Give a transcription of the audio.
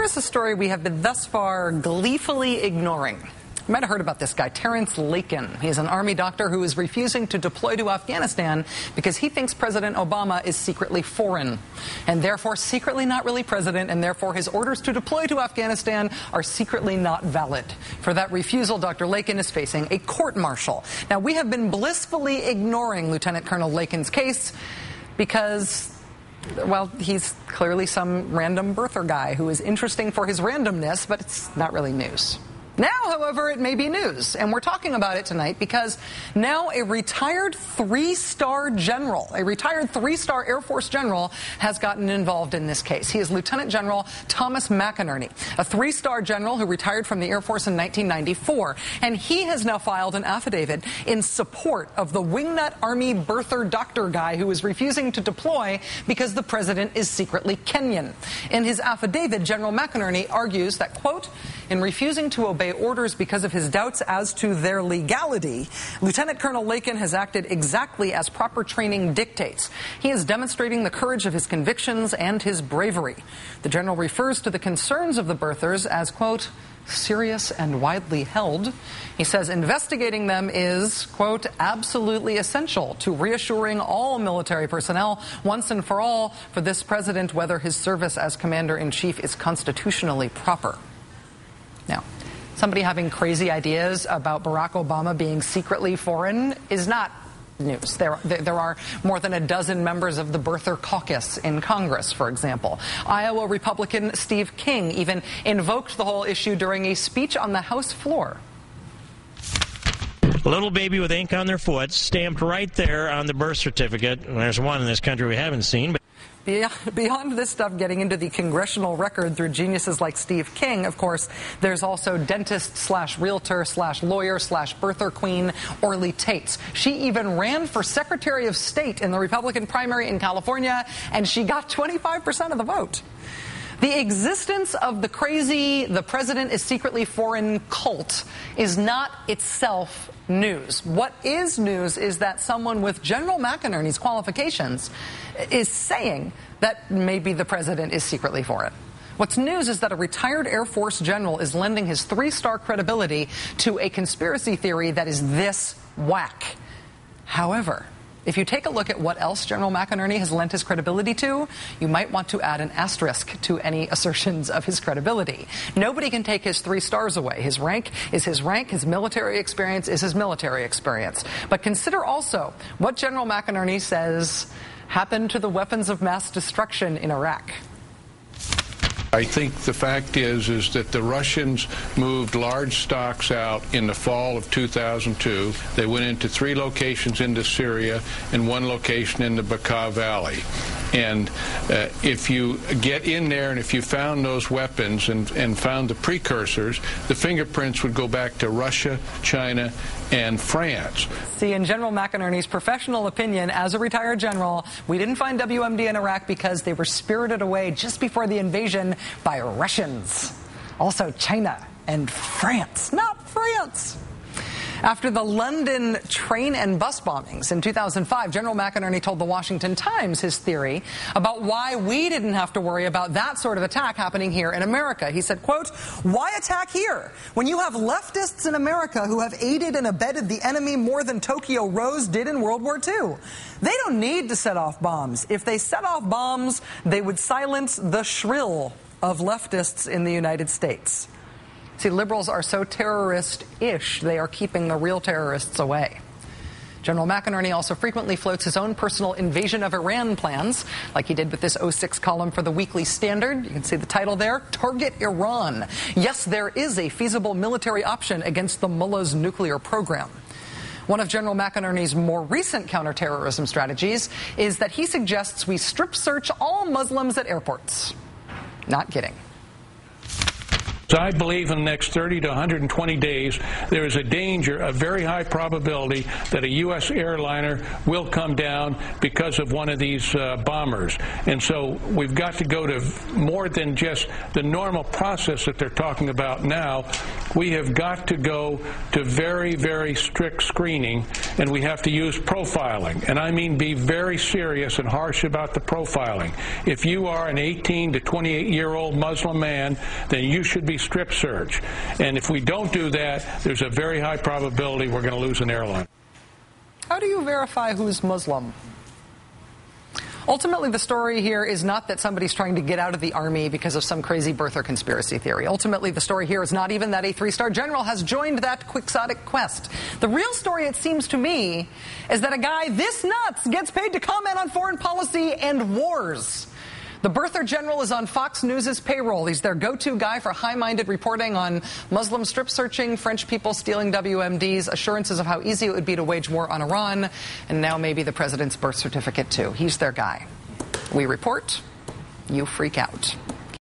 Here's a story we have been thus far gleefully ignoring. You might have heard about this guy, Terrence Lakin. He's an Army doctor who is refusing to deploy to Afghanistan because he thinks President Obama is secretly foreign and therefore secretly not really president, and therefore his orders to deploy to Afghanistan are secretly not valid. For that refusal, Dr. Lakin is facing a court-martial. Now, we have been blissfully ignoring Lieutenant Colonel Lakin's case because, well, he's clearly some random birther guy who is interesting for his randomness, but it's not really news. Now, however, it may be news, and we're talking about it tonight because now a retired three-star general, a retired three-star Air Force general, has gotten involved in this case. He is Lieutenant General Thomas McInerney, a three-star general who retired from the Air Force in 1994, and he has now filed an affidavit in support of the wingnut Army birther doctor guy who is refusing to deploy because the president is secretly Kenyan. In his affidavit, General McInerney argues that, quote, in refusing to obey orders because of his doubts as to their legality, Lieutenant Colonel Lakin has acted exactly as proper training dictates. He is demonstrating the courage of his convictions and his bravery. The general refers to the concerns of the birthers as, quote, serious and widely held. He says investigating them is, quote, absolutely essential to reassuring all military personnel once and for all for this president whether his service as commander-in-chief is constitutionally proper. Now, somebody having crazy ideas about Barack Obama being secretly foreign is not news. There are more than a dozen members of the birther caucus in Congress, for example. Iowa Republican Steve King even invoked the whole issue during a speech on the House floor. A little baby with ink on their foot, stamped right there on the birth certificate. There's one in this country we haven't seen, but beyond this stuff getting into the congressional record through geniuses like Steve King, of course, there's also dentist/realtor/lawyer/birther queen Orly Tates. She even ran for Secretary of State in the Republican primary in California, and she got 25% of the vote. The existence of the crazy, the president is secretly foreign cult is not itself news. What is news is that someone with General McInerney's qualifications is saying that maybe the president is secretly foreign. What's news is that a retired Air Force general is lending his three-star credibility to a conspiracy theory that is this whack. However, if you take a look at what else General McInerney has lent his credibility to, you might want to add an asterisk to any assertions of his credibility. Nobody can take his 3 stars away. His rank is his rank. His military experience is his military experience. But consider also what General McInerney says happened to the weapons of mass destruction in Iraq. I think the fact is that the Russians moved large stocks out in the fall of 2002. They went into 3 locations into Syria and 1 location in the Bekaa Valley. And if you get in there and if you found those weapons and found the precursors, the fingerprints would go back to Russia, China, and France. See, in General McInerney's professional opinion, as a retired general, we didn't find WMD in Iraq because they were spirited away just before the invasion by Russians. Also China and France, not France. After the London train and bus bombings in 2005, General McInerney told the Washington Times his theory about why we didn't have to worry about that sort of attack happening here in America. He said, quote, why attack here when you have leftists in America who have aided and abetted the enemy more than Tokyo Rose did in World War II? They don't need to set off bombs. If they set off bombs, they would silence the shrill of leftists in the United States. See, liberals are so terrorist-ish, they are keeping the real terrorists away. General McInerney also frequently floats his own personal invasion of Iran plans, like he did with this 06 column for the Weekly Standard. You can see the title there, Target Iran. Yes, there is a feasible military option against the mullah's nuclear program. One of General McInerney's more recent counterterrorism strategies is that he suggests we strip search all Muslims at airports. Not kidding. I believe in the next 30 to 120 days, there is a danger, a very high probability, that a U.S. airliner will come down because of one of these bombers. And so we've got to go to more than just the normal process that they're talking about now. We have got to go to very, very strict screening, and we have to use profiling. And I mean be very serious and harsh about the profiling. If you are an 18 to 28-year-old Muslim man, then you should be strip search. And if we don't do that, there's a very high probability we're going to lose an airline. How do you verify who's Muslim? Ultimately, the story here is not that somebody's trying to get out of the Army because of some crazy birther conspiracy theory. Ultimately, the story here is not even that a three-star general has joined that quixotic quest. The real story, it seems to me, is that a guy this nuts gets paid to comment on foreign policy and wars. The birther general is on Fox News' payroll. He's their go-to guy for high-minded reporting on Muslim strip searching, French people stealing WMDs, assurances of how easy it would be to wage war on Iran, and now maybe the president's birth certificate, too. He's their guy. We report, you freak out.